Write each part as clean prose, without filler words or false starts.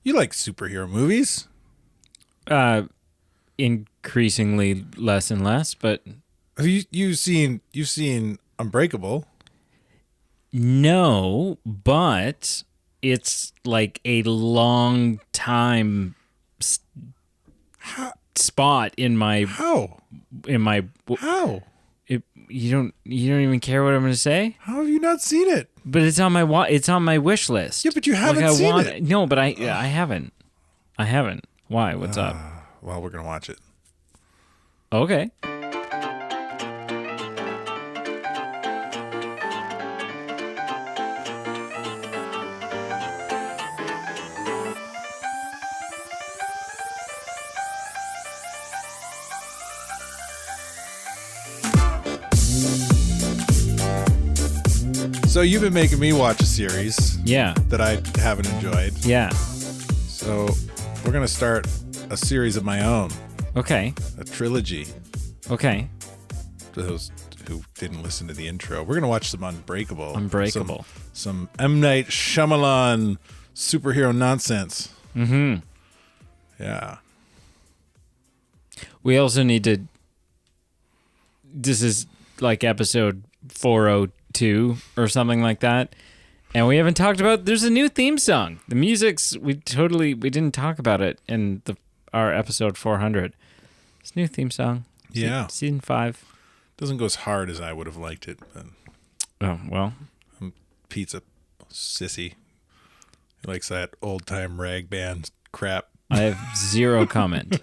You like superhero movies? Increasingly less and less, but Have you've seen Unbreakable? no, but it's like a long time How? spot in my How? How? you don't even care what I'm going to say, How have you not seen it? but it's on my wish list. Yeah, but you haven't seen it. No, but I haven't. Why? What's up? Well, we're gonna watch it. Okay. So you've been making me watch a series Yeah. that I haven't enjoyed. Yeah. So we're gonna start a series of my own, Okay. a trilogy. Okay. For those who didn't listen to the intro, we're gonna watch some Unbreakable. Unbreakable. Some M. Night Shyamalan superhero nonsense. Mm-hmm. Yeah. We also need to. This is like episode 402 or something like that, and we haven't talked about. There's a new theme song. The music's we didn't talk about it in our episode 400. It's a new theme song. Yeah. Season 5. Doesn't go as hard as I would have liked it, but Oh well. Pete's a sissy. He likes that old time rag band crap. I have zero comment.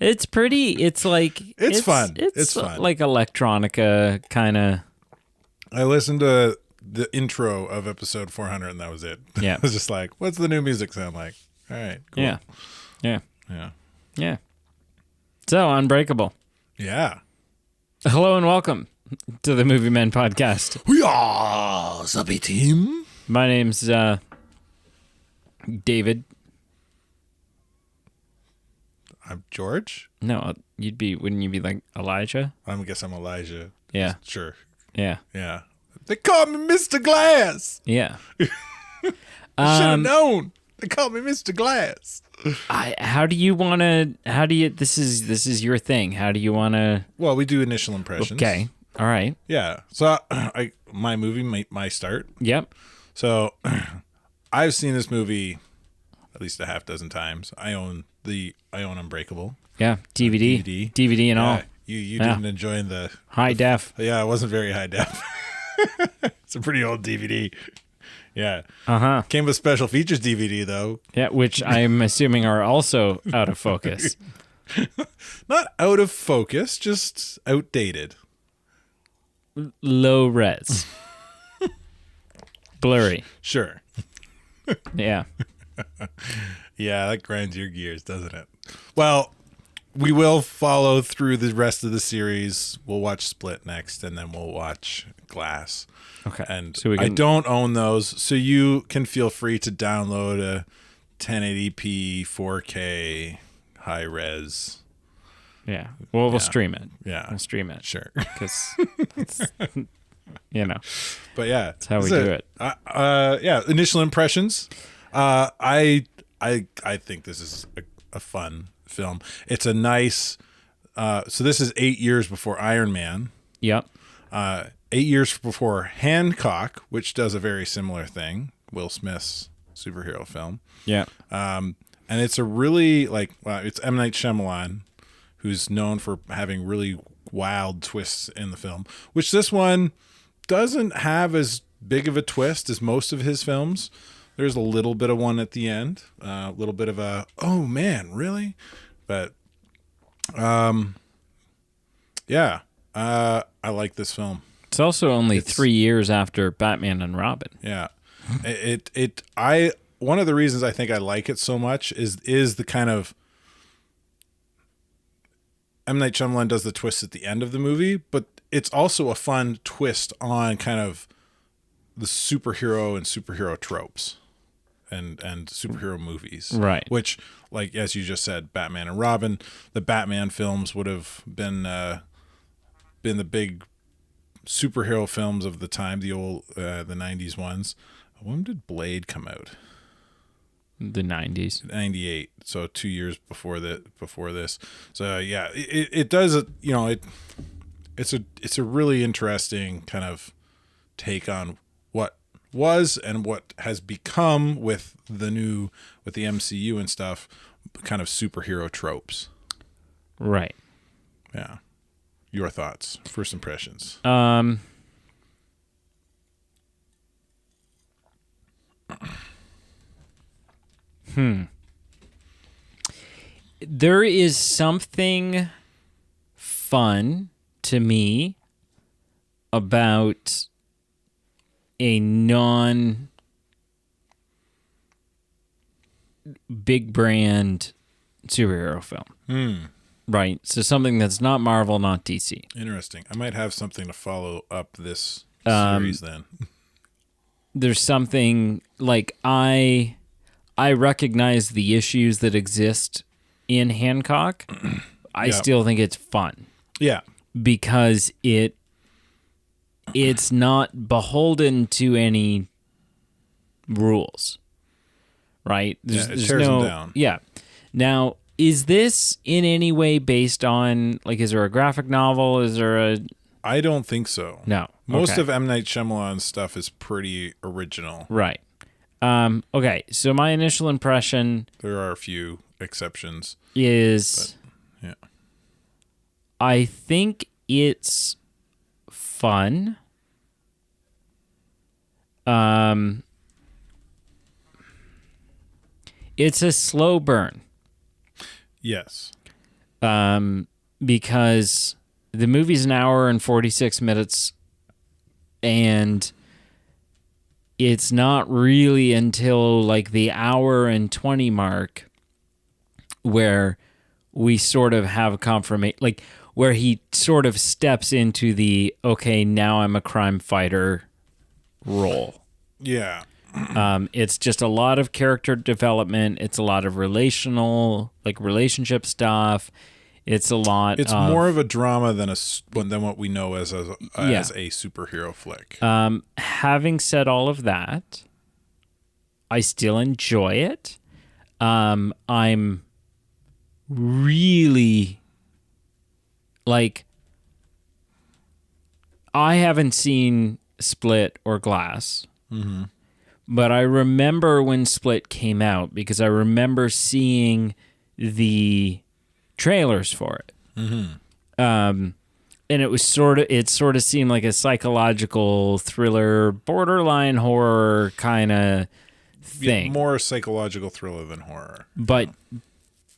It's pretty. It's like It's fun. It's fun. Like electronica kind of. I listened to the intro of episode 400 and that was it. Yeah. I was just like, what's the new music sound like? All right, cool. Yeah. Yeah. Yeah. Yeah. So Unbreakable. Yeah. Hello and welcome to the Movie Men podcast. We are Zappy Team. My name's David. I'm George. No, wouldn't you be like Elijah? I guess I'm Elijah. Yeah. Sure. Yeah. Yeah. They call me Mr. Glass. Yeah. Should have known. They call me Mr. Glass. This is your thing. How do you want to? Well, we do initial impressions. Okay. All right. Yeah. So my movie, my start. Yep. So I've seen this movie at least a half dozen times. I own Unbreakable. Yeah. DVD and all. You didn't enjoy the High def. Yeah, it wasn't very high def. It's a pretty old DVD. Yeah. Uh-huh. Came with special features DVD though. Yeah, which I'm assuming are also out of focus. Not out of focus, just outdated. Low res. Blurry. Sure. Yeah. Yeah, that grinds your gears, doesn't it? Well, we will follow through the rest of the series. We'll watch Split next, and then we'll watch Glass. Okay. And so I don't own those, so you can feel free to download a 1080p 4K high res. Yeah. Well, we'll stream it. Yeah. We'll stream it. Sure. Because, But yeah. That's how we do it. Yeah, initial impressions. I think this is a fun film. It's a nice so this is 8 years before Iron Man. Yep. 8 years before Hancock, which does a very similar thing, Will Smith's superhero film. Yeah. And it's a really it's M. Night Shyamalan, who's known for having really wild twists in the film, which this one doesn't have as big of a twist as most of his films. There's a little bit of one at the end, a little bit of a, oh man, really? But, yeah, I like this film. It's also only 3 years after Batman and Robin. Yeah. One of the reasons I think I like it so much is the kind of, M. Night Shyamalan does the twist at the end of the movie, but it's also a fun twist on kind of the superhero and superhero tropes and superhero movies. Right. Which, like, as you just said, Batman and Robin, the Batman films would have been the big superhero films of the time, the old, the 90s ones. When did Blade come out? The 90s. 98, so 2 years before this. So yeah, it does, you know, it's a really interesting kind of take on what was and what has become with the MCU and stuff, kind of superhero tropes. Right. Yeah. Your thoughts, first impressions. There is something fun to me about a non big brand superhero film. Right. So something that's not Marvel, not DC. Interesting. I might have something to follow up this series then. There's something like I recognize the issues that exist in Hancock. I still think it's fun. Yeah. Because it's not beholden to any rules. Right? It tears them down. Yeah. Now, is this in any way based on, like, is there a graphic novel? Is there a... I don't think so. No. Most Okay. of M. Night Shyamalan's stuff is pretty original. Right. Okay, so my initial impression There are a few exceptions. is... Yeah. I think it's fun. It's a slow burn. Yes. Because the movie's an hour and 46 minutes, and it's not really until like the hour and 20 mark where we sort of have confirmation, like where he sort of steps into the, okay, now I'm a crime fighter role. Yeah. It's just a lot of character development. It's a lot of relationship stuff. It's a lot. It's more of a drama than what we know as a superhero flick. Having said all of that, I still enjoy it. I'm really like, I haven't seen Split or Glass. Mm-hmm. But I remember when Split came out because I remember seeing the trailers for it. Mm-hmm. And it sort of seemed like a psychological thriller, borderline horror kind of thing. Yeah, more psychological thriller than horror. But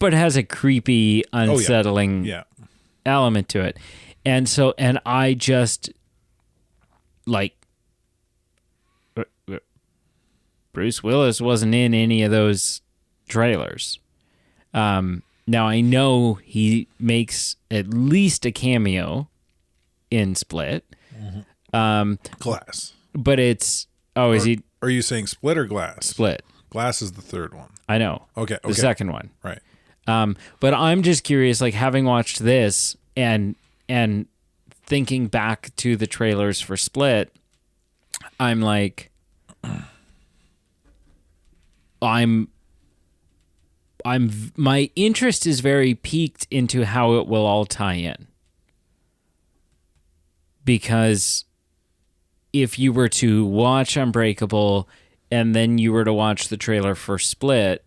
has a creepy, unsettling element to it. And I just like, Bruce Willis wasn't in any of those trailers. Now I know he makes at least a cameo in Split. Mm-hmm. Glass. But it's is he? Are you saying Split or Glass? Split. Glass is the third one. I know. Okay. The second one. Right. But I'm just curious, like having watched this and thinking back to the trailers for Split, I'm like, my interest is very piqued into how it will all tie in. Because if you were to watch Unbreakable and then you were to watch the trailer for Split,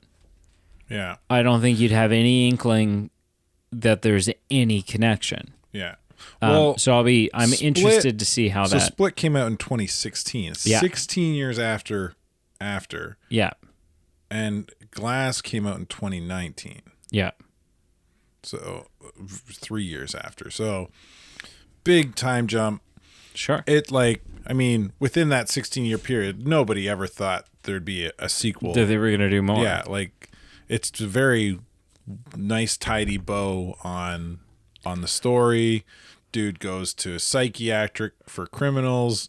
yeah, I don't think you'd have any inkling that there's any connection. Yeah. Well, so I'm interested to see how so that. Split came out in 2016. 16 years after. Yeah. And Glass came out in 2019. Yeah. So 3 years after. So big time jump. Sure. Within that 16-year period, nobody ever thought there'd be a sequel. That they were going to do more. Yeah, it's a very nice, tidy bow on the story. Dude goes to psychiatric for criminals.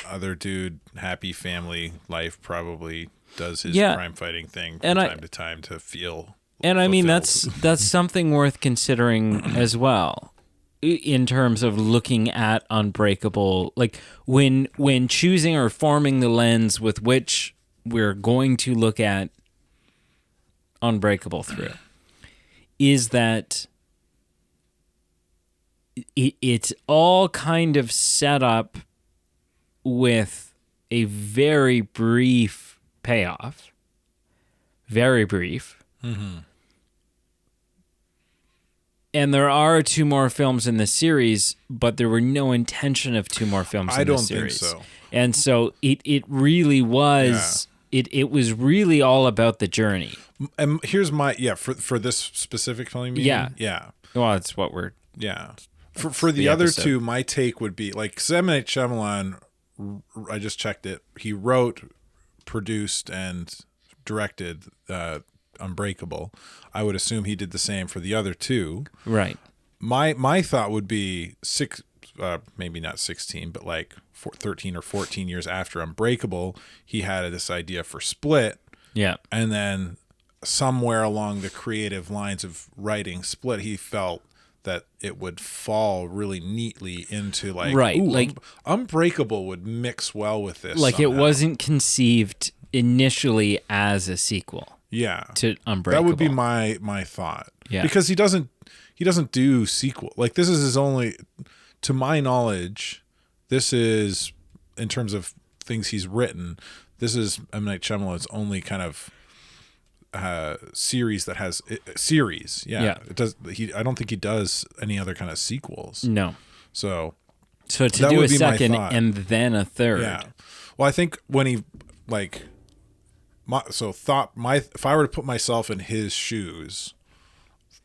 Other dude, happy family life, probably does his crime fighting thing from time to time to feel. And I mean, fulfilled. that's something worth considering as well, in terms of looking at Unbreakable, like when choosing or forming the lens with which we're going to look at Unbreakable through is that it's all kind of set up with a very brief payoff. Very brief. Mm-hmm. And there are 2 more films in the series, but there were no intention of 2 more films in the series. I don't think so. And so it really was... Yeah. It was really all about the journey. And here's my for this specific film, you mean? Yeah. Well, that's what we're for the other episode. 2. My take would be like M. Night Shyamalan. I just checked it. He wrote, produced, and directed Unbreakable. I would assume he did the same for the other 2. Right. My thought would be maybe not 16, but like 13 or 14 years after Unbreakable, he had this idea for Split. Yeah. And then somewhere along the creative lines of writing Split, he felt that it would fall really neatly into like, right. Like Unbreakable would mix well with this. Like somehow. It wasn't conceived initially as a sequel. Yeah. To Unbreakable. That would be my thought. Yeah. Because he doesn't do sequel. Like this is his only, to my knowledge, this is, in terms of things he's written, this is M. Night Shyamalan's only kind of series that has series. Yeah. It does. I don't think he does any other kind of sequels. No. So to do a second and then a third. Yeah. Well, I think when he like, if I were to put myself in his shoes,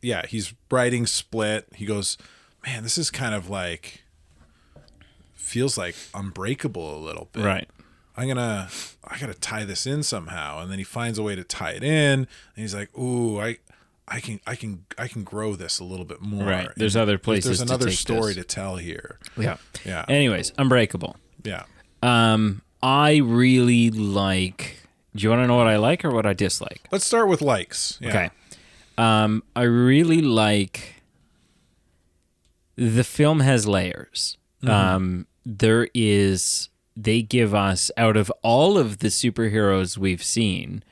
yeah, he's writing Split. He goes, man, this is kind of like, feels like Unbreakable a little bit. Right. I gotta tie this in somehow. And then he finds a way to tie it in, and he's like, ooh, I can grow this a little bit more. Right. There's other places. There's another to take story this. to tell here. Yeah. Yeah. Anyways, Unbreakable. Yeah. I really like. Do you want to know what I like or what I dislike? Let's start with likes. Yeah. Okay. I really like. The film has layers. Mm-hmm. They give us, out of all of the superheroes we've seen,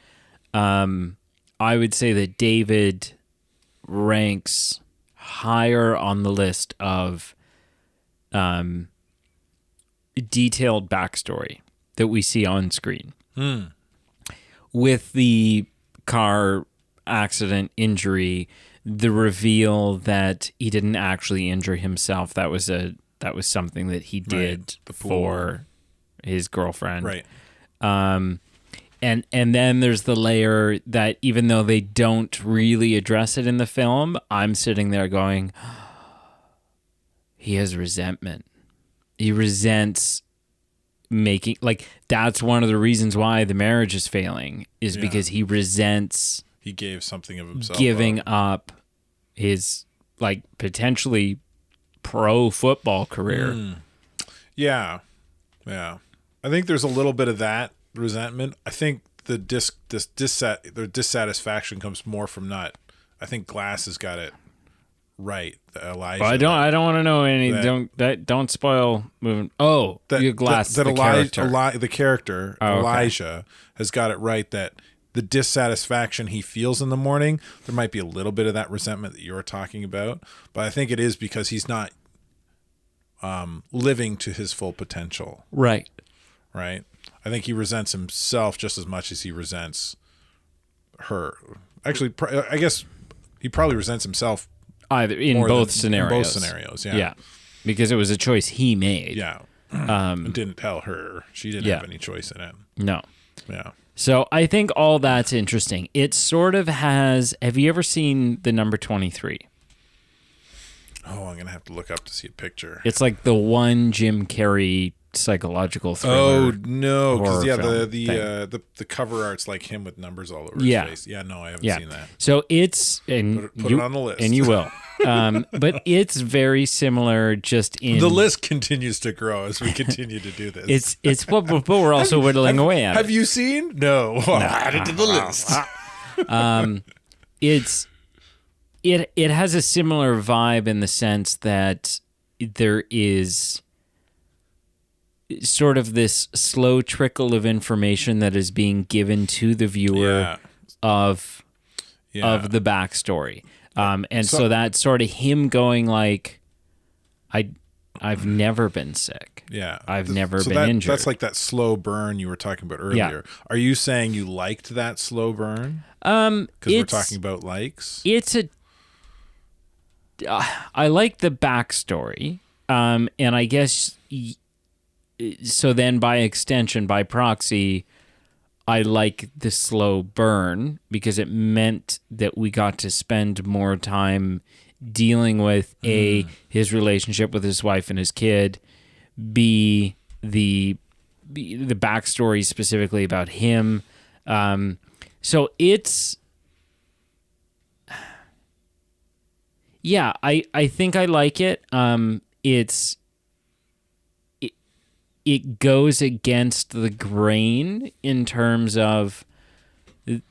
I would say that David ranks higher on the list of detailed backstory that we see on screen. With the car accident injury, the reveal that he didn't actually injure himself, that was something that he did for his girlfriend. Right. And then there's the layer that even though they don't really address it in the film, I'm sitting there going, he has resentment. He resents making, like, that's one of the reasons why the marriage is failing, is because he resents. He gave something of himself giving up his, like, potentially pro football career. Yeah. I think there's a little bit of that resentment. I think the dissatisfaction comes more from not. I think Glass has got it right. Elijah. Well, I don't want to know any. Don't spoil moving. Oh, the Glass. The character. Character Elijah has got it right. That the dissatisfaction he feels in the morning, there might be a little bit of that resentment that you're talking about, but I think it is because he's not living to his full potential. Right. I think he resents himself just as much as he resents her. Actually, I guess he probably resents himself either in both scenarios. In both scenarios, yeah. Yeah. Because it was a choice he made. Yeah. And didn't tell her. She didn't have any choice in it. No. Yeah. So I think all that's interesting. It sort of has. Have you ever seen the number 23? Oh, I'm gonna have to look up to see a picture. It's like the one Jim Carrey psychological thriller. Oh no, because the cover art's like him with numbers all over his face. Yeah, no, I haven't seen that. So it's put it on the list, and you will. But it's very similar. Just in the list continues to grow as we continue to do this. But we're also whittling away at it. Have you seen? No, add it to the list. It has a similar vibe in the sense that there is sort of this slow trickle of information that is being given to the viewer of of the backstory. And so that's sort of him going like, I've never been sick. Yeah. I've never been injured. That's like that slow burn you were talking about earlier. Yeah. Are you saying you liked that slow burn? Because we're talking about likes? I like the backstory. And I guess, so then by extension, by proxy, I like the slow burn because it meant that we got to spend more time dealing with his relationship with his wife and his kid, B, the backstory specifically about him. So it's, yeah, I think I like it. It goes against the grain in terms of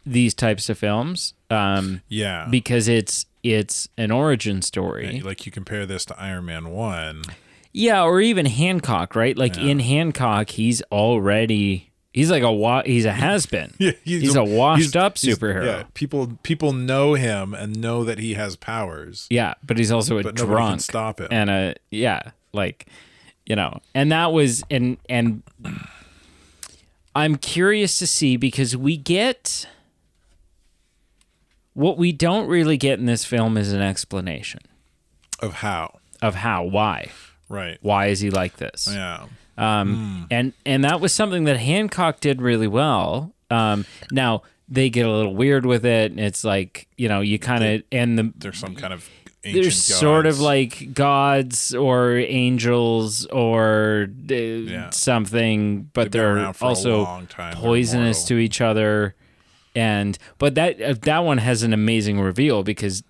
these types of films. Because it's an origin story. Yeah, like you compare this to Iron Man 1. Yeah, or even Hancock, right? Like in Hancock, he's a has-been. Yeah, he's a washed-up superhero. Yeah, people know him and know that he has powers. Yeah, but he's also a drunk. Nobody can stop him. And and that was and I'm curious to see because we get what we don't really get in this film is an explanation of how, why. Right. Why is he like this? Yeah. And that was something that Hancock did really well. Now they get a little weird with it, and it's like, you kind of there's some kind of ancient there's gods. Sort of like gods or angels or something, but they're also poisonous to each other. But that one has an amazing reveal because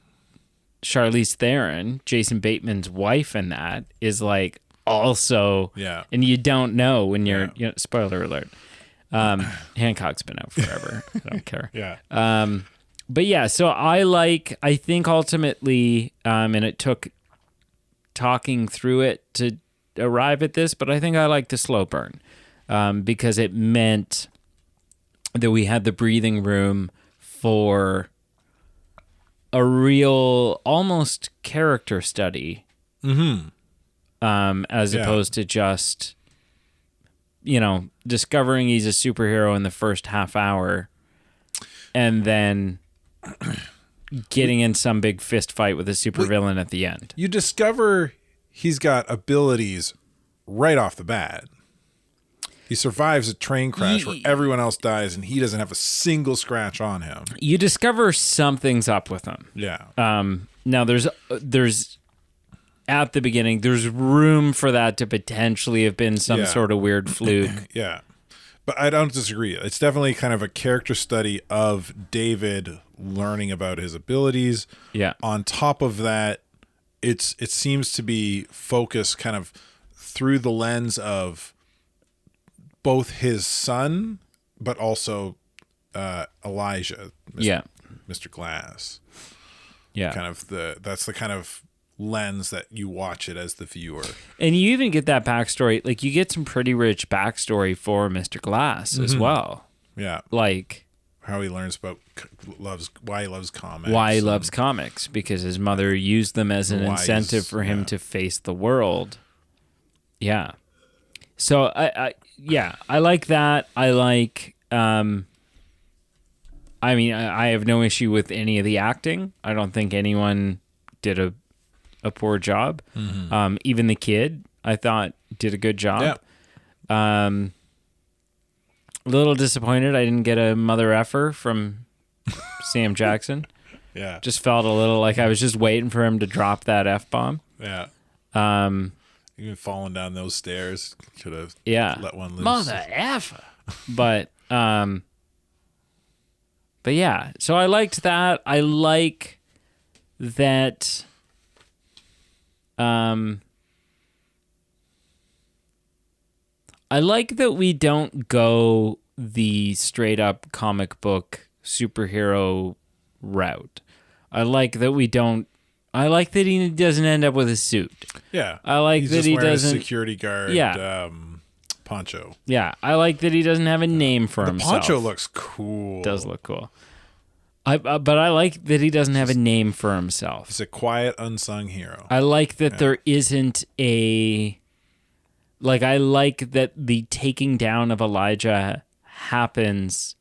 Charlize Theron, Jason Bateman's wife, in that is like also, and you don't know when you're. Spoiler alert. Hancock's been out forever. I don't care. But yeah, so I think ultimately, and it took talking through it to arrive at this, but I think I like the slow burn because it meant that we had the breathing room for a real, almost character study, as opposed to just, discovering he's a superhero in the first half hour and then getting in some big fist fight with a supervillain at the end. You discover he's got abilities right off the bat. He survives a train crash where everyone else dies and he doesn't have a single scratch on him. You discover something's up with him. Yeah. Now there's at the beginning, there's room for that to potentially have been some sort of weird fluke. Yeah. But I don't disagree. It's definitely kind of a character study of David learning about his abilities. Yeah. On top of that, it seems to be focused kind of through the lens of both his son, but also Elijah, Mr. Glass. Yeah. That's the kind of lens that you watch it as the viewer. And you even get that backstory. Like, you get some pretty rich backstory for Mr. Glass as well. Yeah. Like how he learns about why he loves comics. Why he loves comics, because his mother used them as an incentive for him to face the world. Yeah. So I like that. I like I have no issue with any of the acting. I don't think anyone did a poor job. Even the kid, I thought, did a good job. A little disappointed I didn't get a mother effer from Sam Jackson. Yeah. Just felt a little like I was just waiting for him to drop that F-bomb. Yeah. Even falling down those stairs, could have let one loose. Mother effer. But yeah, so I liked that. I like that. I like that we don't go the straight up comic book superhero route. I like that we don't. I like that he doesn't end up with a suit. Yeah. I like He's that just he wearing doesn't. A security guard. Poncho. Yeah, I like that he doesn't have a name for himself. The poncho looks cool. Does look cool. But I like that he doesn't have a name for himself. He's a quiet, unsung hero. I like that there isn't a... Like, I like that the taking down of Elijah happens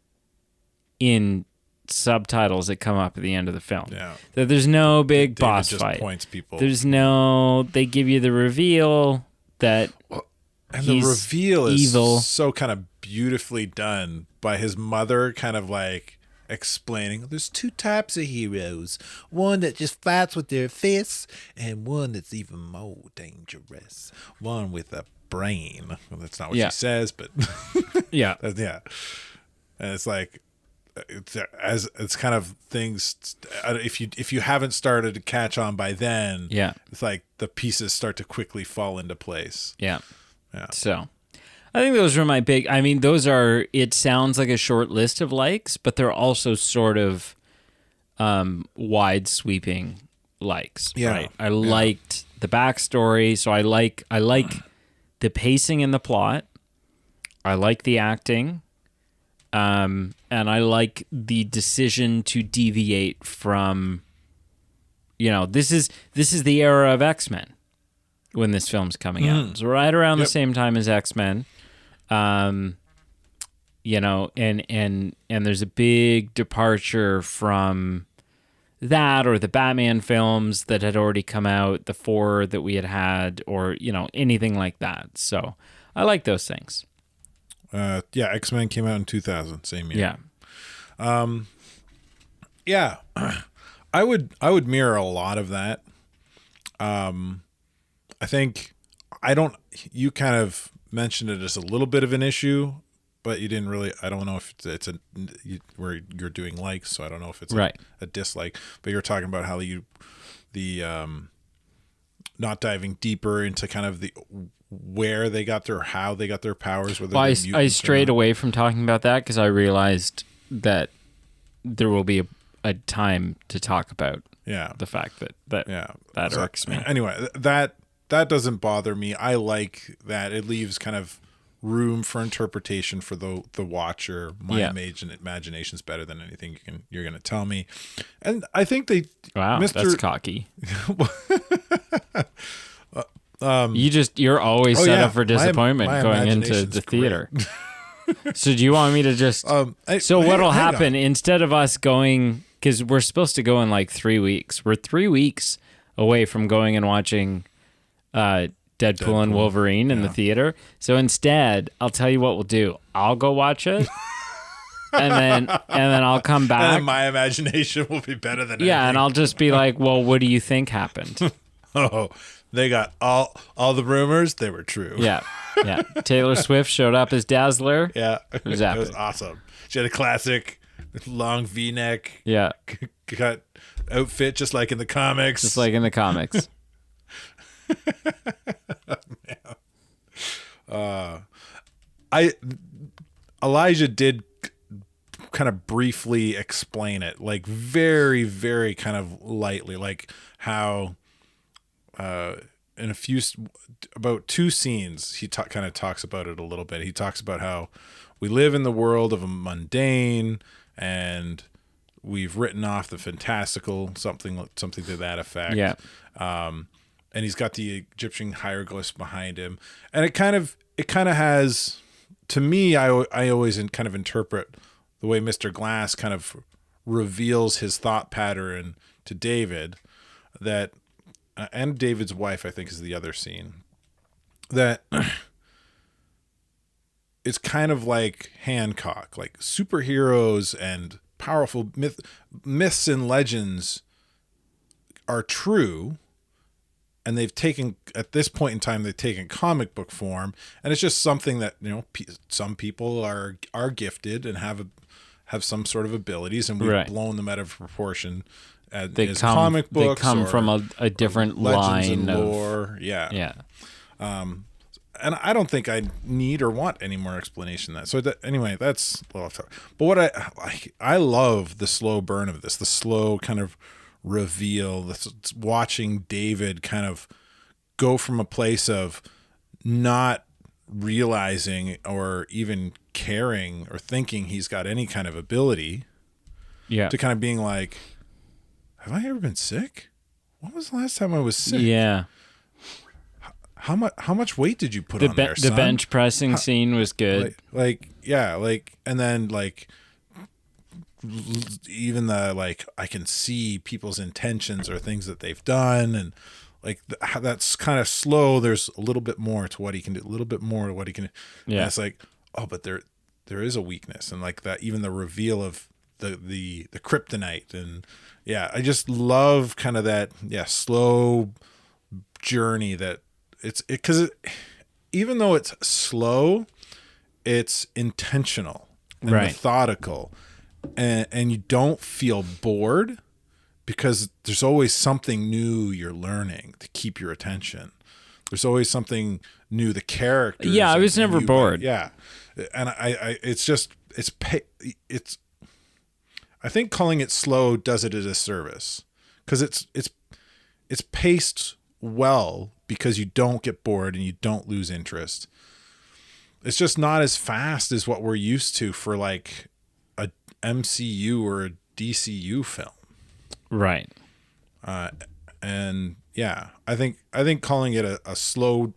in subtitles that come up at the end of the film. Yeah. That there's no big David boss just fight. points people. There's no... They give you the reveal that and the reveal is evil. so kind of beautifully done by his mother kind of like explaining there's two types of heroes. One that just fights with their fists and one that's even more dangerous. One with a brain. Well, that's not what she says, but yeah. yeah. And it's like it's kind of things if you haven't started to catch on by then, it's like the pieces start to quickly fall into place. Yeah. So I think those are my big, I mean, those are, it sounds like a short list of likes, but they're also sort of wide sweeping likes. Yeah. Right? I liked the backstory. So I like the pacing in the plot. I like the acting. And I like the decision to deviate from, this is the era of X-Men when this film's coming out. It's right around the same time as X-Men. And there's a big departure from that or the Batman films that had already come out, the 4 that we had, or, anything like that. So I like those things. X-Men came out in 2000, same year. Yeah. I would mirror a lot of that. I think you kind of mentioned it as a little bit of an issue, but you didn't really, I don't know if it's where you're doing likes, so I don't know if it's a dislike, but you're talking about how not diving deeper into kind of how they got their powers. Whether I strayed away from talking about that because I realized that there will be a time to talk about the fact that irks me. Anyway, that doesn't bother me. I like that it leaves kind of room for interpretation for the watcher. My imagination's better than anything you're going to tell me. And I think that's cocky. You're always set up for disappointment going into the theater. So do you want me to just what'll happen instead of us going, because we're supposed to go in like 3 weeks. We're 3 weeks away from going and watching Deadpool and Wolverine in the theater. So instead, I'll tell you what we'll do. I'll go watch it. and then I'll come back. And then my imagination will be better than anything. And I'll just be like, well, what do you think happened? Oh, they got all the rumors. They were true. Yeah. Taylor Swift showed up as Dazzler. Yeah. It was awesome. She had a classic long V-neck cut outfit, just like in the comics. Elijah did kind of briefly explain it, like very, very kind of lightly, like how in about 2 scenes he kind of talks about it a little bit. He talks about how we live in the world of a mundane and we've written off the fantastical, something to that effect. And he's got the Egyptian hieroglyphs behind him, and it kind of has, to me, I always kind of interpret the way Mr. Glass kind of reveals his thought pattern to David, that and David's wife, I think, is the other scene, that it's kind of like Hancock, like superheroes and powerful myths and legends are true. And they've taken, at this point in time, they've taken comic book form, and it's just something that some people are gifted and have some sort of abilities, and we've blown them out of proportion. Comic books, they come from a different line of lore. And I don't think I need or want any more explanation than that. So anyway, that's a little off topic. But what I love the slow burn of this, the slow kind of reveal, watching David kind of go from a place of not realizing or even caring or thinking he's got any kind of ability Yeah. to kind of being like, have I ever been sick? When was the last time I was sick? Yeah. How much weight did you put on there, son? The bench pressing scene was good. And then even the I can see people's intentions or things that they've done, and how that's kind of slow. There's a little bit more to what he can do, a little bit more to what he can do. Yeah. And it's like, oh, but there is a weakness, and that even the reveal of the kryptonite, and I just love kind of that slow journey that because even though it's slow, it's intentional and methodical, and you don't feel bored because there's always something new you're learning to keep your attention. There's always something new. The characters. Yeah, I was never bored. Yeah, and I I think calling it slow does it a disservice, because it's paced well because you don't get bored and you don't lose interest. It's just not as fast as what we're used to for a MCU or a DCU film. Right. And I think calling it a slow,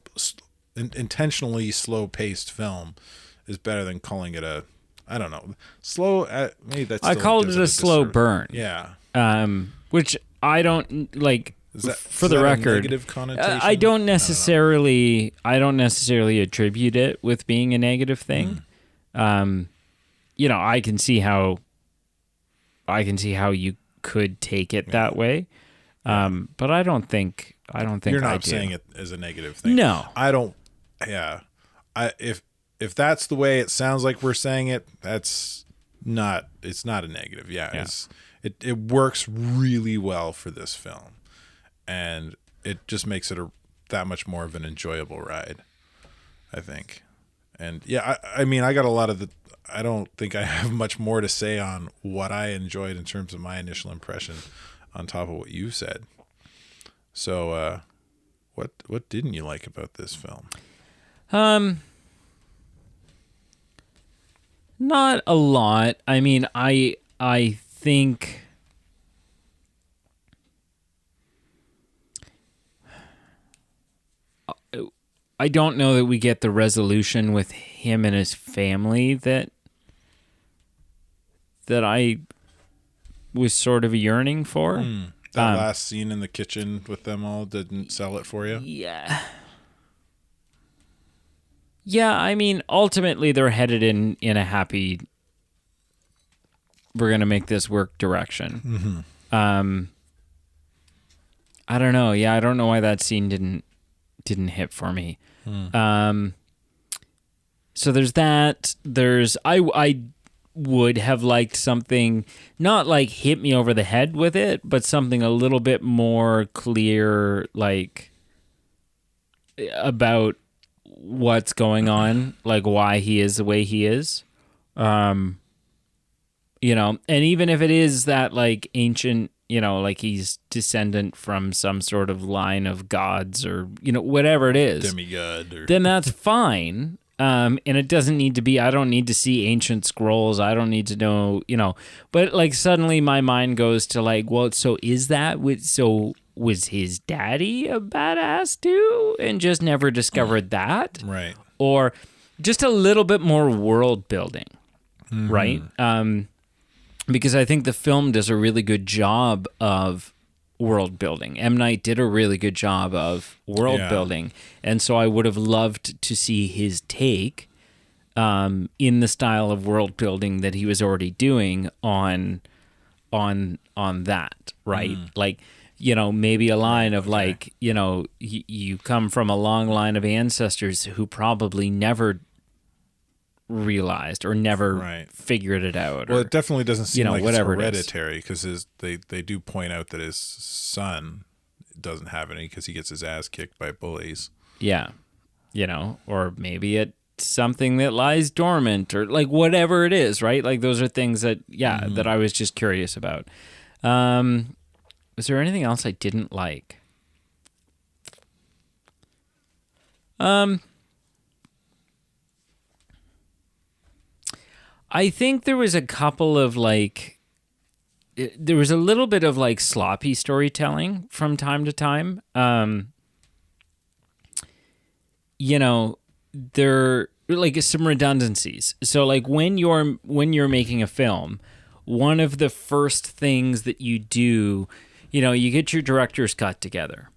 intentionally slow paced film is better than calling it a, I don't know, slow. Maybe that's. I called it a slow burn. Yeah. Which I don't like. For the record, a negative connotation? I don't necessarily attribute it with being a negative thing. I can see how you could take it that way. But I don't think you're not saying it as a negative thing. No. I don't. Yeah. If that's the way it sounds like we're saying it, it's not a negative. Yeah. It works really well for this film, and it just makes it that much more of an enjoyable ride, I think. And I mean, I got a lot of I don't think I have much more to say on what I enjoyed in terms of my initial impression on top of what you said. So, what didn't you like about this film? Not a lot. I mean, I think I don't know that we get the resolution with him and his family that I was sort of yearning for. That last scene in the kitchen with them all didn't sell it for you? Yeah. Yeah, I mean, ultimately they're headed in a happy, we're going to make this work direction. Mm-hmm. I don't know. Yeah, I don't know why that scene didn't hit for me. So there's that. I would have liked something, not like hit me over the head with it, but something a little bit more clear, like about what's going on, like why he is the way he is. And even if it is that like ancient, like he's descendant from some sort of line of gods or, whatever it is. Demigod. Then that's fine. And it doesn't need to be, I don't need to see ancient scrolls. I don't need to know, but like suddenly my mind goes to like, well, so was his daddy a badass too and just never discovered that? Right. Or just a little bit more world building, right? Because I think the film does a really good job of world building. M. Night did a really good job of world building. And so I would have loved to see his take in the style of world building that he was already doing on that, right? Like, maybe a line of like, you come from a long line of ancestors who probably never realized or never figured it out. Well, it definitely doesn't seem like whatever it's hereditary, because they do point out that his son doesn't have any because he gets his ass kicked by bullies. Yeah. Or maybe it's something that lies dormant or like whatever it is, right? Like those are things that, that I was just curious about. Was there anything else I didn't like? I think there was a couple of like there was a little bit of like sloppy storytelling from time to time. There like some redundancies. So like when you're making a film, one of the first things that you do, you get your director's cut together,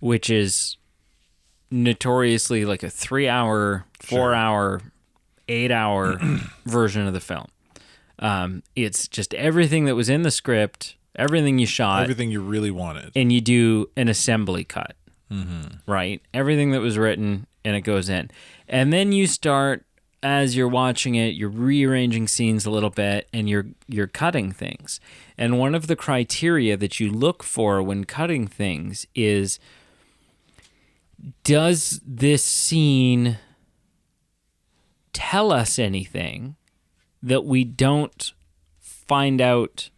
which is notoriously like a 3-hour, 4-hour, 8-hour version of the film. It's just everything that was in the script, everything you shot, everything you really wanted, and you do an assembly cut, right? Everything that was written, and it goes in. And then you start, as you're watching it, you're rearranging scenes a little bit, and you're cutting things. And one of the criteria that you look for when cutting things is, does this scene tell us anything that we don't find out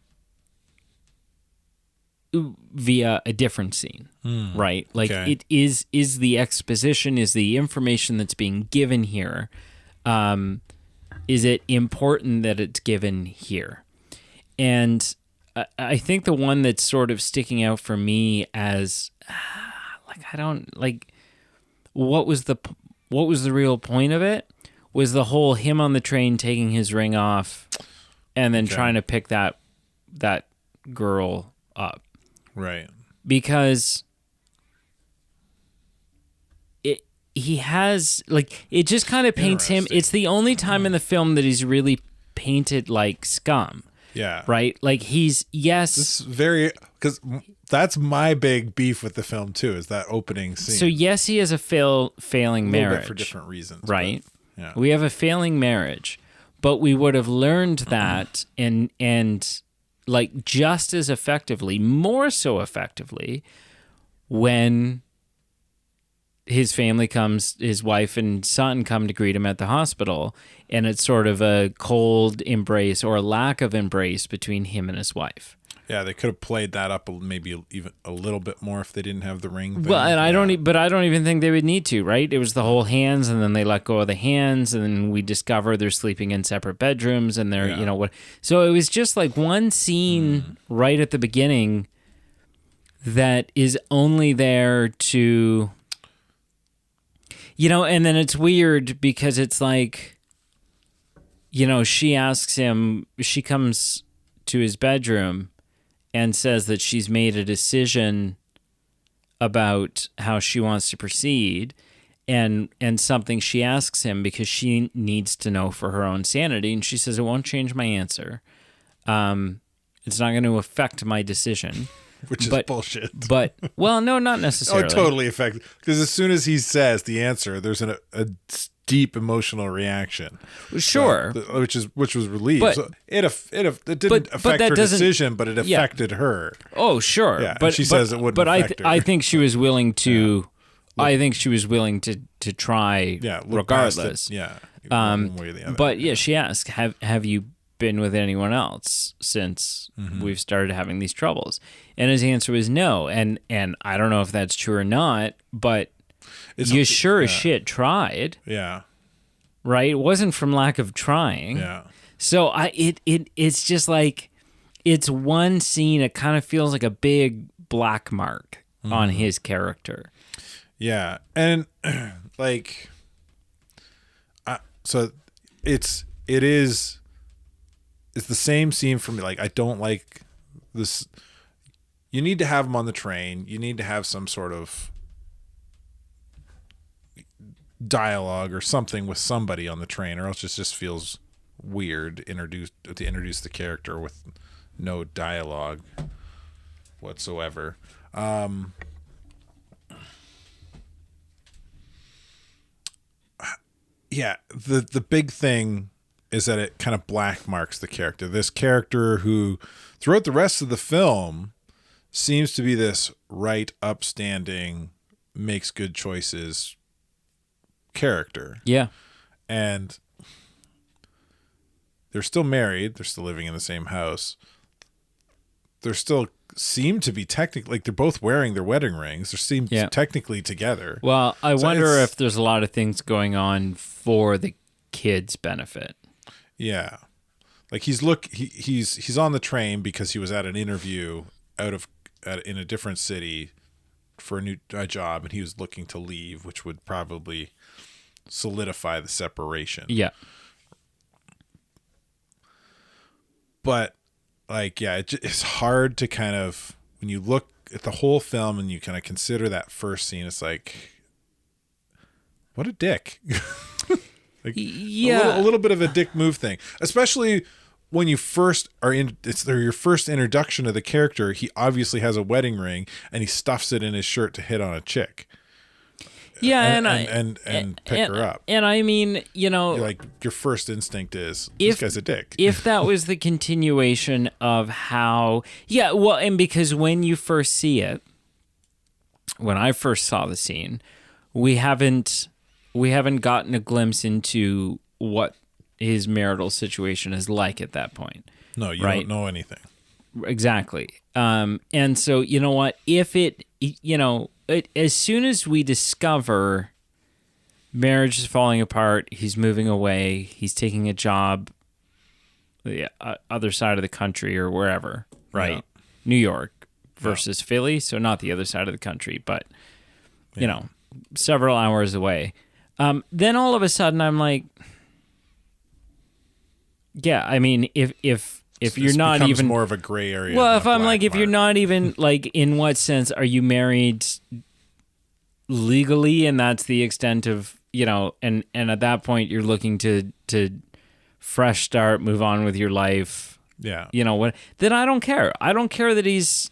via a different scene, right? Like, it is the exposition, is the information that's being given here, is it important that it's given here? And I think the one that's sort of sticking out for me as, what was the real point of it? Was the whole him on the train taking his ring off and then trying to pick that girl up. Right. Because he has, like, it just kind of paints him. It's the only time in the film that he's really painted like scum. Yeah. Right? Like, he's, yes. This is very, because that's my big beef with the film, too, is that opening scene. So, yes, he has a failing marriage. For different reasons. Right? But, yeah. We have a failing marriage, but we would have learned that and like just as effectively, more so effectively, when his family comes, his wife and son come to greet him at the hospital, and it's sort of a cold embrace or a lack of embrace between him and his wife. Yeah, they could have played that up maybe even a little bit more if they didn't have the ring thing. Well, and I don't even think they would need to, right? It was the whole hands, and then they let go of the hands, and then we discover they're sleeping in separate bedrooms, and they're, what. So it was just like one scene right at the beginning that is only there to, and then it's weird because it's like, she asks him, she comes to his bedroom and says that she's made a decision about how she wants to proceed, and something she asks him because she needs to know for her own sanity, and she says, it won't change my answer. It's not going to affect my decision. Which is bullshit. But, well, no, not necessarily. Oh, it totally affects, because as soon as he says the answer, there's a deep emotional reaction. Sure. Which was relieved. But, so it didn't affect her decision, but it affected her. Oh, sure. Yeah, but she says it wouldn't affect her. I think she was willing to I think she was willing to try regardless. One way or the other. But she asked, have you been with anyone else since we've started having these troubles? And his answer was no. And I don't know if that's true or not, but you sure as shit tried. Yeah. Right? It wasn't from lack of trying. Yeah. So it's just like, it's one scene. It kind of feels like a big black mark on his character. Yeah. And like, so it's the same scene for me. Like, I don't like this. You need to have him on the train. You need to have some sort of dialogue or something with somebody on the train, or else it just feels weird to introduce the character with no dialogue whatsoever. The big thing is that it kind of black marks the character. This character who throughout the rest of the film seems to be this right, upstanding, makes good choices character. Yeah. And they're still married. They're still living in the same house. They're still seem to be technically, like, they're both wearing their wedding rings. They seem technically together. Well, I wonder if there's a lot of things going on for the kids' benefit. Yeah. like he's on the train because he was at an interview in a different city for a job, and he was looking to leave, which would probably solidify the separation. Yeah. But like, yeah, it's hard to kind of, when you look at the whole film and you kind of consider that first scene, it's like, what a dick. Like, yeah, a little bit of a dick move thing, especially when you first are in. It's your first introduction to the character. He obviously has a wedding ring, and he stuffs it in his shirt to hit on a chick. Yeah, and pick her up. And I mean, you know, like your first instinct is this guy's a dick. If that was the continuation of how, yeah, well, and because when you first see it, when I first saw the scene, we haven't gotten a glimpse into what his marital situation is like at that point. No, you don't know anything. Exactly. And so, you know what, if it, you know, as soon as we discover marriage is falling apart, he's moving away, he's taking a job the other side of the country or wherever, right? Yeah. New York versus Philly, so not the other side of the country, but, you know, several hours away. Then all of a sudden I'm like, yeah, I mean, if you're not even more of a gray area. Well, if I'm like, if you're not even like, in what sense are you married legally? And that's the extent of, you know, and at that point you're looking to fresh start, move on with your life. Yeah. You know what? Then I don't care. I don't care that he's,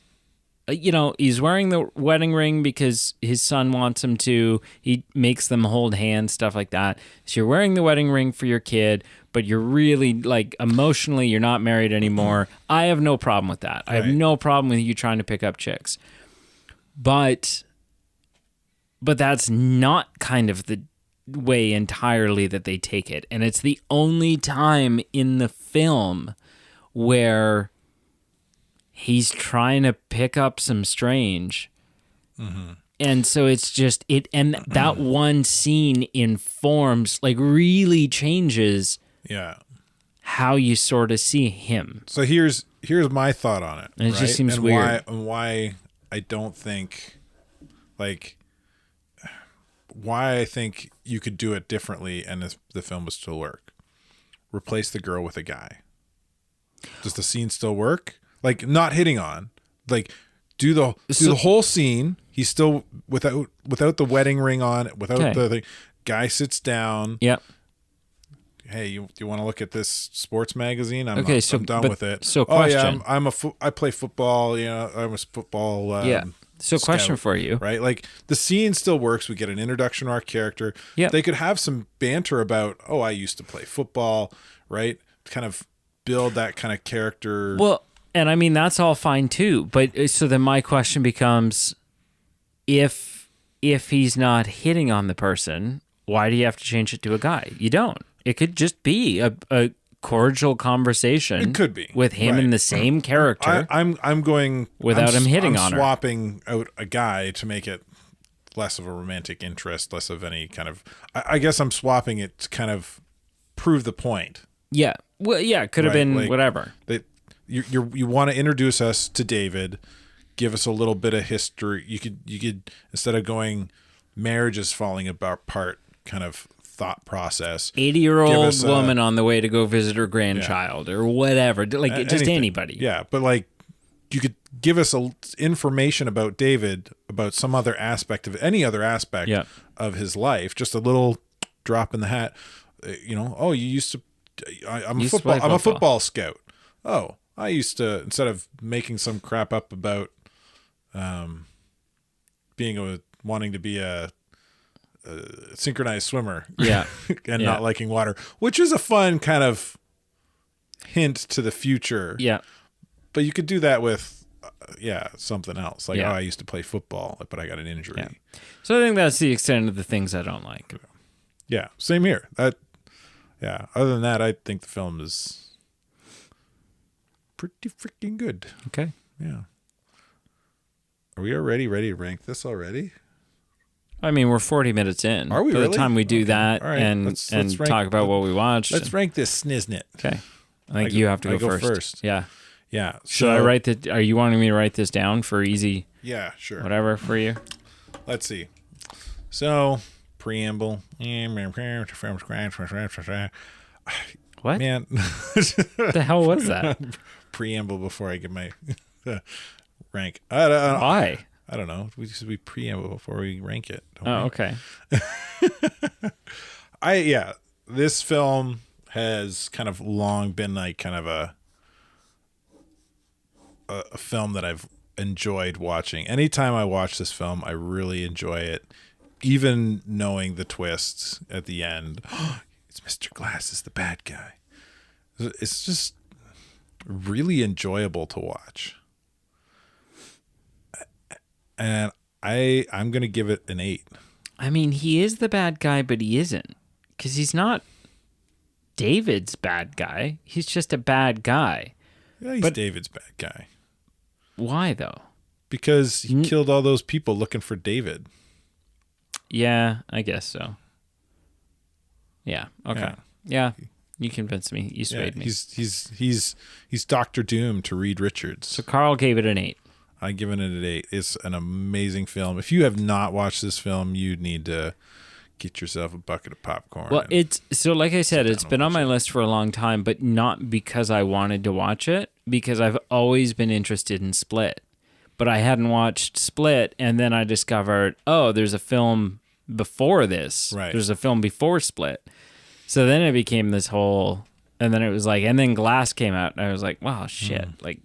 you know, he's wearing the wedding ring because his son wants him to. He makes them hold hands, stuff like that. So you're wearing the wedding ring for your kid, but you're really, like, emotionally, you're not married anymore. I have no problem with that. I have no problem with you trying to pick up chicks. But that's not kind of the way entirely that they take it. And it's the only time in the film where he's trying to pick up some strange. Mm-hmm. And so it's just, and that one scene informs, like, really changes how you sort of see him. So here's my thought on it. And it just seems weird. Why I don't think, like, why I think you could do it differently and the film would still work. Replace the girl with a guy. Does the scene still work? Like, not hitting on, like, do the whole scene. He's still without the wedding ring on, without the thing. Guy sits down. Yep. Hey, you want to look at this sports magazine? I'm done with it. So, question. I play football. You know, I'm a football. So, scout, question for you. Right, like, the scene still works. We get an introduction to our character. Yeah. They could have some banter about, oh, I used to play football. Right, kind of build that kind of character. Well, and I mean, that's all fine too. But so then my question becomes, if he's not hitting on the person, why do you have to change it to a guy? You don't. It could just be a cordial conversation. It could be with him in the same character. I'm going without him hitting on her. I'm swapping out a guy to make it less of a romantic interest, less of any kind of. I guess I'm swapping it to kind of prove the point. Yeah. Well, yeah. It could have been like, whatever. You want to introduce us to David, give us a little bit of history. You could instead of going marriage is falling apart kind of thought process. 80-year-old woman on the way to go visit her grandchild or whatever. Like just anybody. Yeah, but like you could give us information about David, about some other aspect of any other aspect of his life. Just a little drop in the hat. You know, oh, you used to. I'm a football scout. Oh, I used to, instead of making some crap up about wanting to be a synchronized swimmer, and not liking water, which is a fun kind of hint to the future. Yeah, but you could do that with something else, like oh, I used to play football, but I got an injury. Yeah. So I think that's the extent of the things I don't like. Yeah, same here. Other than that, I think the film is pretty freaking good. Okay. Yeah. Are we already ready to rank this already? I mean, we're 40 minutes in. Are we By really? the time we do that right. and let's talk about what we watched. Let's rank this sniznit. Okay. I think you have to I go go first. first. Yeah. Yeah. Should I write that? Are you wanting me to write this down for easy? Yeah, sure. Whatever for you. Let's see. So, preamble. What? Man. What the hell was that? Preamble before I get my rank. Why? I don't know. We preamble before we rank it. Oh, okay. This film has kind of long been like kind of a film that I've enjoyed watching. Anytime I watch this film, I really enjoy it. Even knowing the twists at the end. It's Mr. Glass is the bad guy. It's just really enjoyable to watch. And I'm going to give it an 8. I mean, he is the bad guy, but he isn't. Because he's not David's bad guy. He's just a bad guy. Yeah, he's David's bad guy. Why, though? Because he killed all those people looking for David. Yeah, I guess so. Yeah, okay. Yeah, you convinced me. You swayed me. He's Dr. Doom to Reed Richards. So Carl gave it an 8. I'm giving it an 8. It's an amazing film. If you have not watched this film, you need to get yourself a bucket of popcorn. Well, it's so like I said, it's been on my list for a long time, but not because I wanted to watch it, because I've always been interested in Split. But I hadn't watched Split, and then I discovered, oh, there's a film before this. Right. There's a film before Split. So then it became this whole, and then it was like, and then Glass came out, and I was like, wow, shit, like,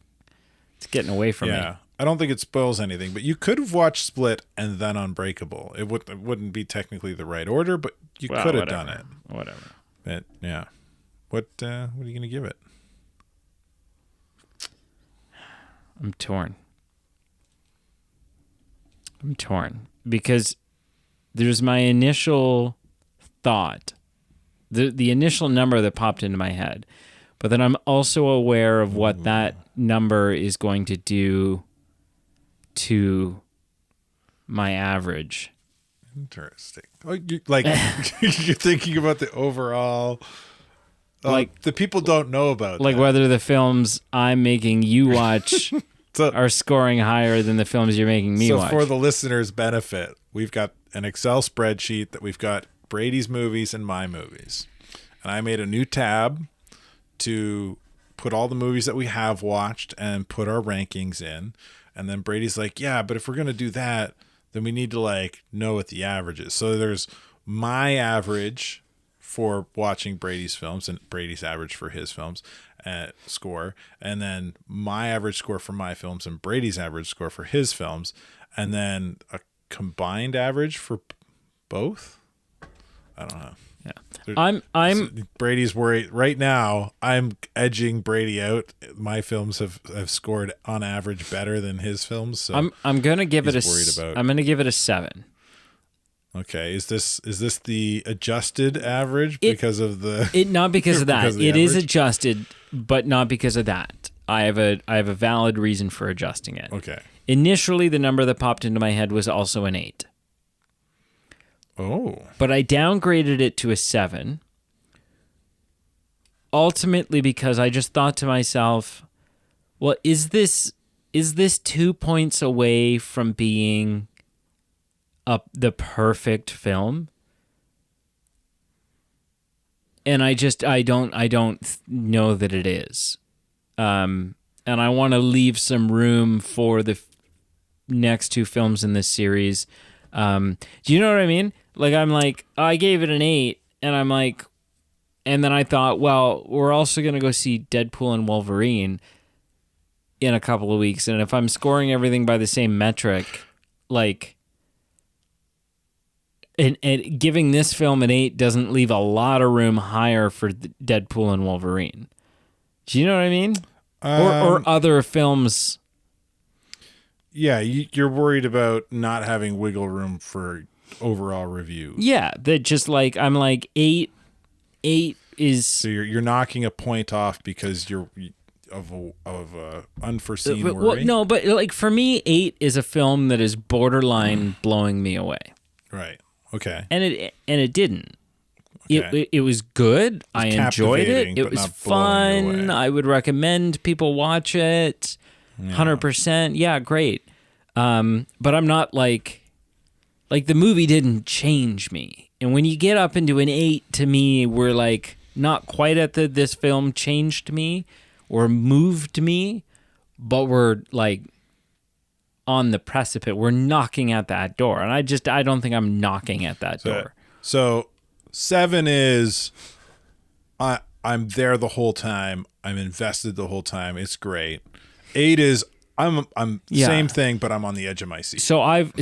it's getting away from me. I don't think it spoils anything, but you could have watched Split and then Unbreakable. It wouldn't be technically the right order, but you could have done it. Whatever. But yeah, what are you gonna give it? I'm torn because there's my initial thought, the initial number that popped into my head, but then I'm also aware of what that number is going to do to my average. Interesting. Oh, you're thinking about the overall. Like the people don't know about like that. Whether the films I'm making you watch are scoring higher than the films you're making me watch. So for the listeners' benefit, we've got an Excel spreadsheet that we've got Brady's movies and my movies, and I made a new tab to put all the movies that we have watched and put our rankings in. And then Brady's like, yeah, but if we're going to do that, then we need to like know what the average is. So there's my average for watching Brady's films and Brady's average for his films score. And then my average score for my films and Brady's average score for his films. And then a combined average for both. I don't know. Yeah. I'm Brady's worried right now. I'm edging Brady out. My films have scored on average better than his films. So I'm gonna give it I'm gonna give it a 7. Okay. Is this the adjusted average because of the not because of that. because of the It is average? adjusted, but not because of that. I have a valid reason for adjusting it. Okay. Initially the number that popped into my head was also an 8. Oh. But I downgraded it to a 7. Ultimately because I just thought to myself, well, is this 2 points away from being the perfect film? And I don't know that it is. And I want to leave some room for the next 2 films in this series. Do you know what I mean? Like, I'm like, I gave it an 8, and I'm like, and then I thought, well, we're also going to go see Deadpool and Wolverine in a couple of weeks. And if I'm scoring everything by the same metric, like, and giving this film an 8 doesn't leave a lot of room higher for Deadpool and Wolverine. Do you know what I mean? Or other films. Yeah, you're worried about not having wiggle room for overall review. Yeah, that just like I'm like 8 is. So you're knocking a point off because you're of a unforeseen worry. Well, no, but like for me, 8 is a film that is borderline blowing me away. Right. Okay. And it didn't. It was good. I enjoyed it. captivating, It but was not blowing you fun. away. I would recommend people watch it. 100%. Yeah, great. But I'm not like the movie didn't change me. And when you get up into an 8, to me, we're like not quite at this film changed me or moved me, but we're like on the precipice. We're knocking at that door. And I don't think I'm knocking at that door. So 7 is I'm there the whole time. I'm invested the whole time. It's great. 8 is I'm same thing, but I'm on the edge of my seat. So I've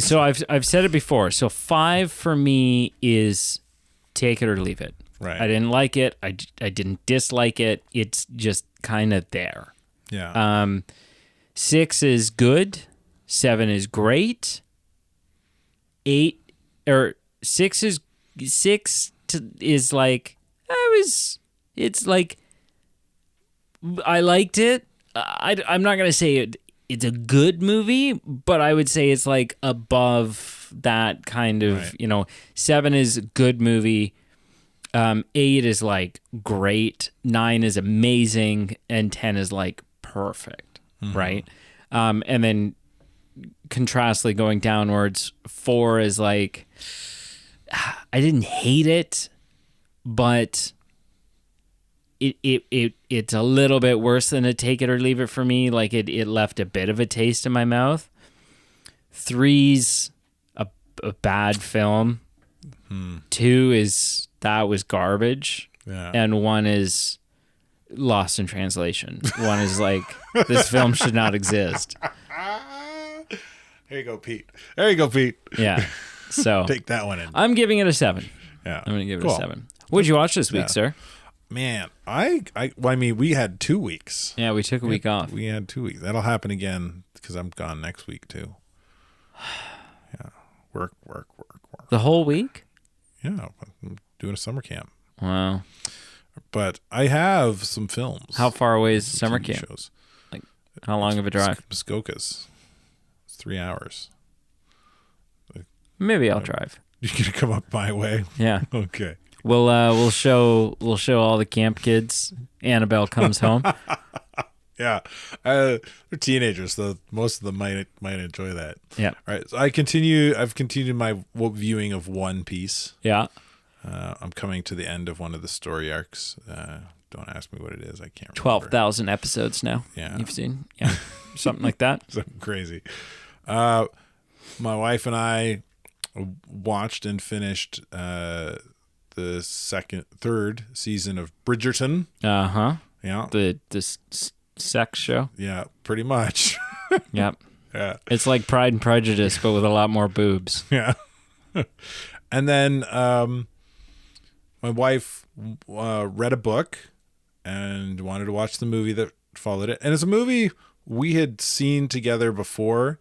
said it before. So 5 for me is take it or leave it. Right. I didn't like it. I didn't dislike it. It's just kind of there. Yeah. 6 is good. 7 is great. 8 or 6 is like it's like I liked it. I'm not gonna say it's a good movie, but I would say it's like above that kind of, Right. 7 is a good movie. 8 is like great. 9 is amazing, and 10 is like perfect, right? And then contrastly going downwards, 4 is like I didn't hate it, but it's a little bit worse than a take it or leave it for me. Like it left a bit of a taste in my mouth. 3's a bad film. 2 is that was garbage. Yeah. And 1 is lost in translation. 1 is like this film should not exist. There you go, Pete. There you go, Pete. Yeah. So Take that one in. I'm giving it a 7. Yeah. I'm going to give it Cool. a 7. What'd you watch this week, sir? Man, I mean, we had 2 weeks. Yeah, we took a week off. We had 2 weeks. That'll happen again because I'm gone next week too. Yeah. Work. The whole week? Yeah. I'm doing a summer camp. Wow. But I have some films. How far away is some summer TV camp? shows. Like, how long of a drive? Muskokas. It's 3 hours. Maybe I'll drive. You gonna come up my way? Yeah. Okay. We'll show all the camp kids. Annabelle comes home. Yeah. They're teenagers, so most of them might enjoy that. Yeah. All right. So I've continued my viewing of One Piece. Yeah. I'm coming to the end of one of the story arcs. Don't ask me what it is. I can't remember. 12,000 episodes now. Yeah. You've seen? Yeah. Something like that. Something crazy. My wife and I watched and finished the third season of Bridgerton. Uh-huh. Yeah. The sex show. Yeah, pretty much. Yep. Yeah. It's like Pride and Prejudice, but with a lot more boobs. Yeah. And then my wife read a book and wanted to watch the movie that followed it. And it's a movie we had seen together before,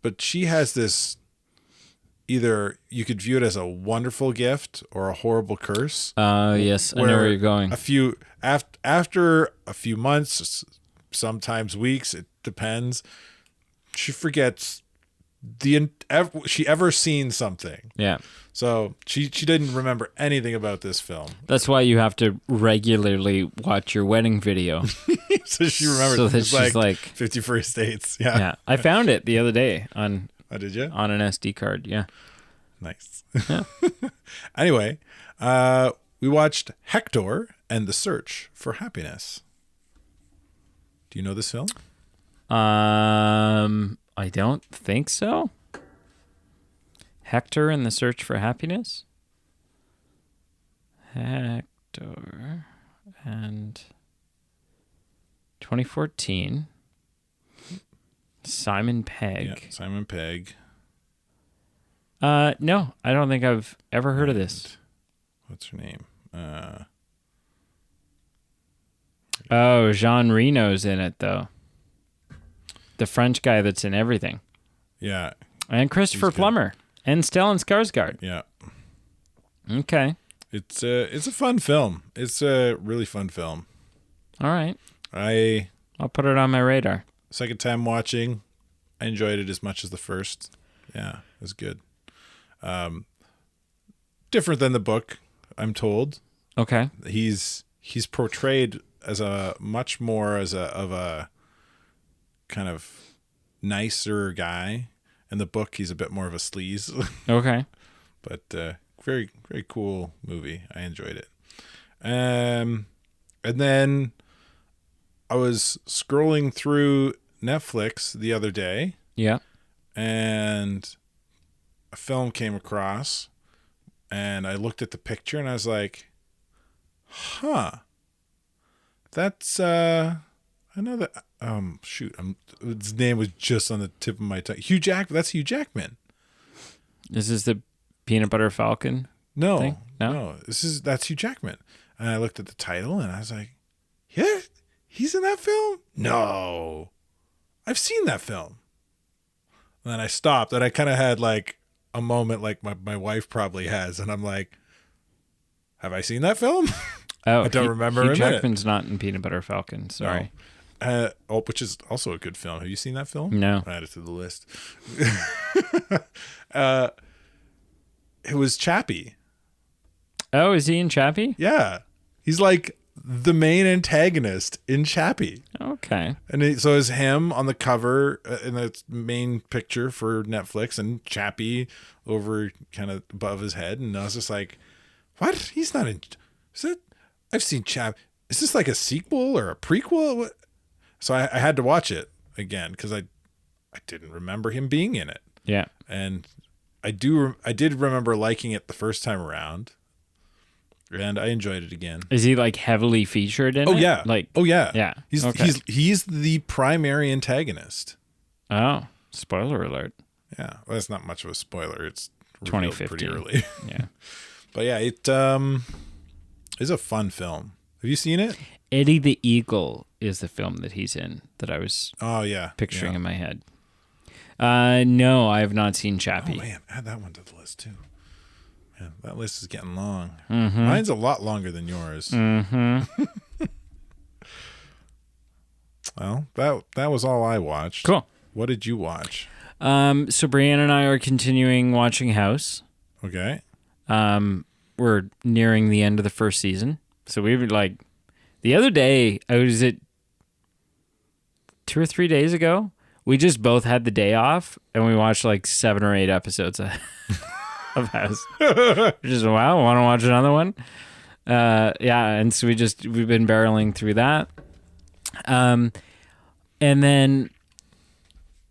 but she has this, either you could view it as a wonderful gift or a horrible curse. Yes, I know where you're going. After a few months, sometimes weeks, it depends, she forgets she ever seen something. Yeah. So she didn't remember anything about this film. That's why you have to regularly watch your wedding video. So she remembers. So that It's she's like 50 First Dates. Yeah. Yeah. I found it the other day on Oh, did you? on an SD card. Yeah. Nice. Yeah. Anyway, we watched Hector and the Search for Happiness. Do you know this film? I don't think so. Hector and the Search for Happiness? Hector and 2014. Simon Pegg. Yeah, Simon Pegg. No, I don't think I've ever heard of this. What's her name? Oh, Jean Reno's in it, though. The French guy that's in everything. Yeah. And Christopher Plummer. And Stellan Skarsgård. Yeah. Okay. It's a fun film. It's a really fun film. All right. I'll put it on my radar. Second time watching, I enjoyed it as much as the first. Yeah, it was good. Different than the book. I'm told. Okay. He's portrayed as a much more of a kind of nicer guy. In the book, he's a bit more of a sleaze. Okay. But very, very cool movie. I enjoyed it. And then I was scrolling through Netflix the other day. Yeah. And a film came across. And I looked at the picture and I was like, huh. That's I know that his name was just on the tip of my tongue. That's Hugh Jackman. This is the Peanut Butter Falcon No, thing? no. That's Hugh Jackman. And I looked at the title and I was like, yeah, he's in that film? No. I've seen that film. And then I stopped and I kind of had like a moment like my wife probably has. And I'm like, have I seen that film? Oh, I don't remember Hugh him in it. Jackman's not in Peanut Butter Falcon. Sorry. No. Which is also a good film. Have you seen that film? No. I'll add it to the list. It was Chappie. Oh, is he in Chappie? Yeah. He's like the main antagonist in Chappie. Okay. And so it's him on the cover in the main picture for Netflix and Chappie over kind of above his head. And I was just like, what? He's not in... Is it? I've seen Chappie. Is this like a sequel or a prequel? What? So I had to watch it again because I didn't remember him being in it. Yeah. And I did remember liking it the first time around. And I enjoyed it again. Is he like heavily featured in it? Oh yeah. Like, oh yeah. Yeah. He's Okay. he's the primary antagonist. Oh, spoiler alert. Yeah. Well, that's not much of a spoiler. It's 2015. pretty early. Yeah. But yeah, it is a fun film. Have you seen it? Eddie the Eagle is the film that he's in that I was Oh yeah. picturing Yeah. in my head. No, I have not seen Chappie. Oh man, add that one to the list too. Man, that list is getting long. Mm-hmm. Mine's a lot longer than yours. Mm-hmm. Well, that was all I watched. Cool. What did you watch? So Brianne and I are continuing watching House. Okay. We're nearing the end of the first season. So we were like, the other day, I was it 2 or 3 days ago. We just both had the day off and we watched like 7 or 8 episodes of House. Just, wow, want to watch another one? Yeah. And so we've been barreling through that. And then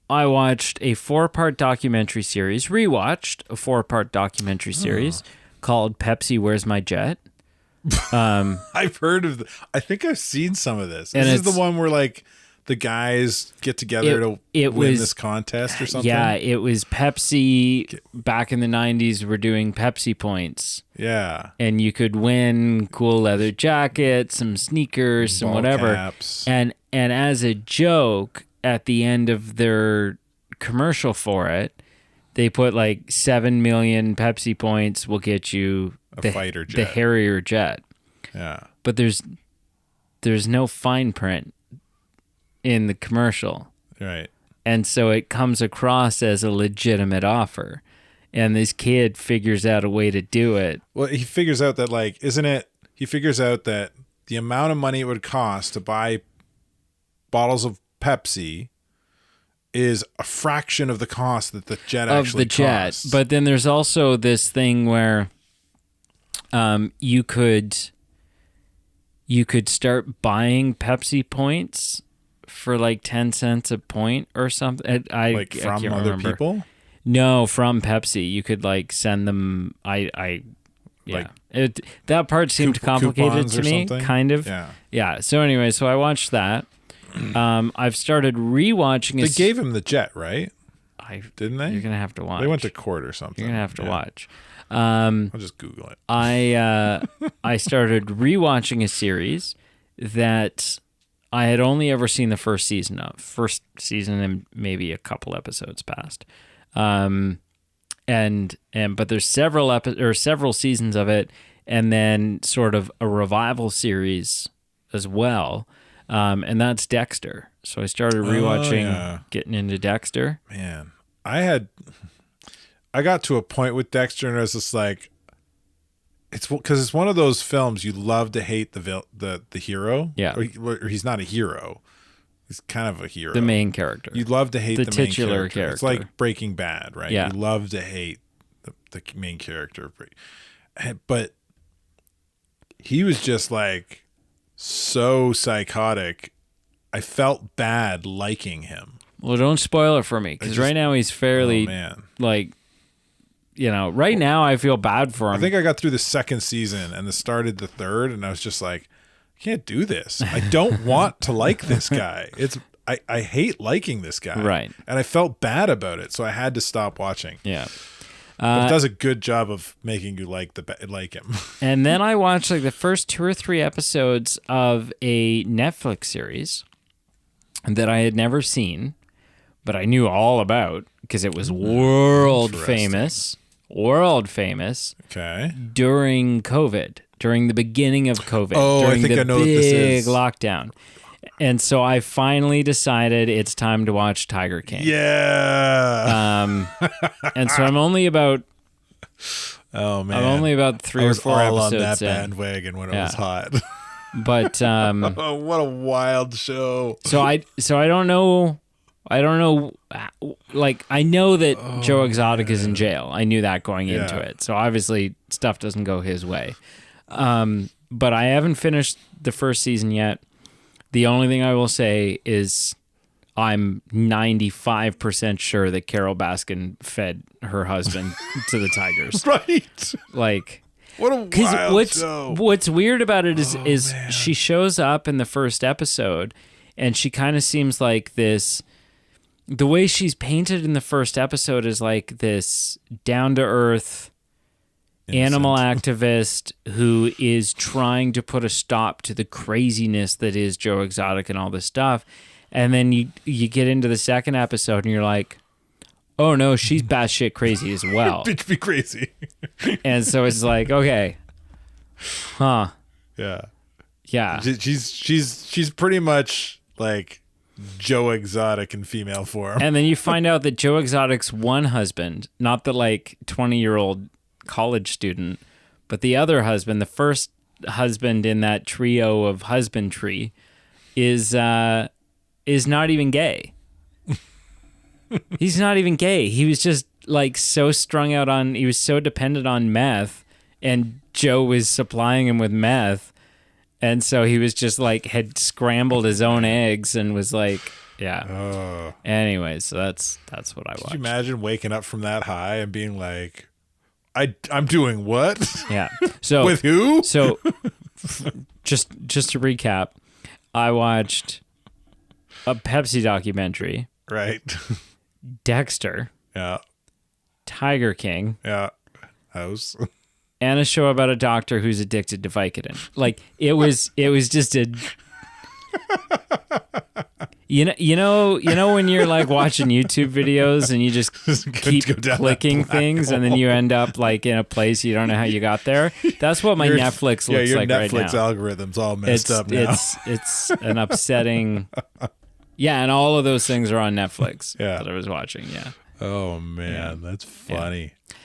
I watched a 4-part documentary series, rewatched a 4-part documentary series called Pepsi, Where's My Jet? I've heard of I think I've seen some of this. And This is it's- the one where like the guys get together to win this contest or something. Yeah, it was Pepsi back in the 90s. We're doing Pepsi points. Yeah. And you could win cool leather jackets, some sneakers, some Ball whatever. caps. And as a joke, at the end of their commercial for it, they put like 7 million Pepsi points will get you A fighter jet. the Harrier jet. Yeah. But there's no fine print in the commercial. Right. And so it comes across as a legitimate offer. And this kid figures out a way to do it. Well, he figures out that like, isn't it? He figures out that the amount of money it would cost to buy bottles of Pepsi is a fraction of the cost that the jet actually costs. But then there's also this thing where you could start buying Pepsi points for like 10 cents a point or something. I from can't other remember. people? No, from Pepsi. You could like send them. Yeah. That part seemed complicated coupons to or me, something? kind of. Yeah. Yeah. So anyway, so I watched that. I've started rewatching. They gave him the jet, right? Didn't they? You're gonna have to watch. They went to court or something. You're gonna have to watch. I'll just Google it. I started rewatching a series that I had only ever seen the first season of. First season and maybe a couple episodes past. But there's several seasons of it, and then sort of a revival series as well. And that's Dexter. So I started rewatching, getting into Dexter. Man, I got to a point with Dexter and I was just like, it's because it's one of those films you love to hate the hero. Yeah. Or he's not a hero. He's kind of a hero. The main character. You love to hate the main titular character. It's like Breaking Bad, right? Yeah. You love to hate the main character. But he was just like so psychotic. I felt bad liking him. Well, don't spoil it for me, because right now he's fairly, like, right now I feel bad for him. I think I got through the second season and started the third, and I was just like, I can't do this. I don't want to like this guy. I hate liking this guy. Right. And I felt bad about it, so I had to stop watching. Yeah. But it does a good job of making you like him. And then I watched like the first 2 or 3 episodes of a Netflix series that I had never seen, but I knew all about because it was world famous. Okay. During COVID, during the beginning of COVID. Oh, during I think I know what this is. Big lockdown. And so I finally decided it's time to watch Tiger King. Yeah. And so I'm only about Oh man. I'm only about 3 or 4 all episodes on that in. bandwagon when it was hot. But Oh, what a wild show. so I don't know. Like, I know that Joe Exotic is in jail. I knew that going into it. So obviously stuff doesn't go his way. But I haven't finished the first season yet. The only thing I will say is I'm 95% sure that Carol Baskin fed her husband to the tigers. Right. Like, what a wild show. What's weird about it is she shows up in the first episode and she kind of seems like this. The way she's painted in the first episode is like this down-to-earth animal activist who is trying to put a stop to the craziness that is Joe Exotic and all this stuff. And then you get into the second episode and you're like, oh no, she's batshit crazy as well. Bitch be crazy. And so it's like, okay. Huh. Yeah. Yeah. She's pretty much like Joe Exotic in female form. And then you find out that Joe Exotic's one husband, not the like 20-year-old college student, but the other husband, the first husband in that trio of husbandry, is not even gay. He's not even gay. He was just like so strung out on, he was so dependent on meth, and Joe was supplying him with meth. And so he was just like, had scrambled his own eggs and was like, yeah. Anyways, so that's what I watched. Could you imagine waking up from that high and being like, I'm doing what? Yeah. So with who? So just to recap, I watched a Pepsi documentary. Right. Dexter. Yeah. Tiger King. Yeah. House. And a show about a doctor who's addicted to Vicodin. Like, it was just a you know when you're like watching YouTube videos and you just keep clicking things and then you end up like in a place you don't know how you got there. That's what my Netflix looks like right now. Your Netflix algorithm's all messed up now. It's an upsetting. Yeah, and all of those things are on Netflix that I was watching. Yeah. Oh man, that's funny. Yeah.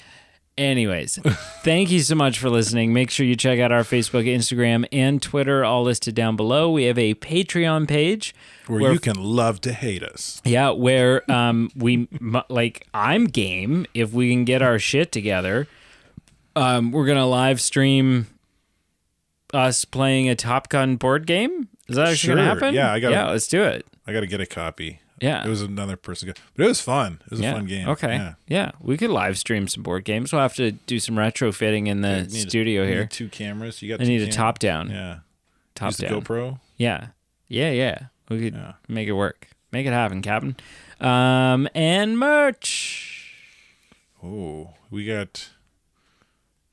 Anyways, thank you so much for listening. Make sure you check out our Facebook, Instagram, and Twitter, all listed down below. We have a Patreon page where you can love to hate us. Yeah, where I'm game if we can get our shit together. We're gonna live stream us playing a Top Gun board game. Is that actually gonna happen? Yeah, let's do it. I gotta get a copy. Yeah. It was another person. But it was fun. It was a fun game. Okay. Yeah. We could live stream some board games. We'll have to do some retrofitting in the studio here. Need 2 cameras. You got. I need a top down. Yeah. Top Use the down. GoPro. Yeah. We could make it work. Make it happen, Captain. And merch. Oh, we got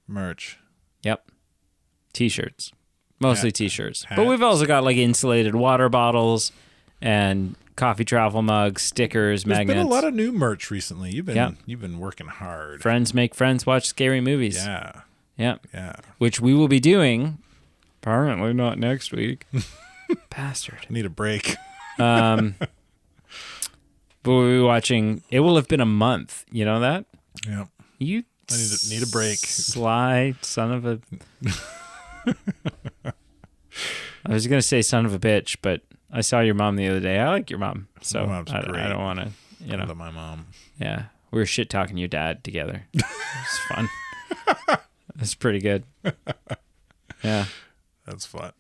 merch. Yep. T-shirts. Mostly T-shirts. Hats. But we've also got like insulated water bottles and coffee travel mugs, stickers, magnets. There's been a lot of new merch recently. You've been working hard. Friends make friends watch scary movies. Yeah. Yeah. Which we will be doing. Apparently not next week. Bastard. I need a break. But we'll be watching. It will have been a month. You know that? Yeah. You need a break. Sly son of a. I was gonna say son of a bitch, but I saw your mom the other day. I like your mom, so My mom's I great. don't want to. I love my mom. Yeah, we were shit talking your dad together. It was fun. It's pretty good. Yeah. That's fun.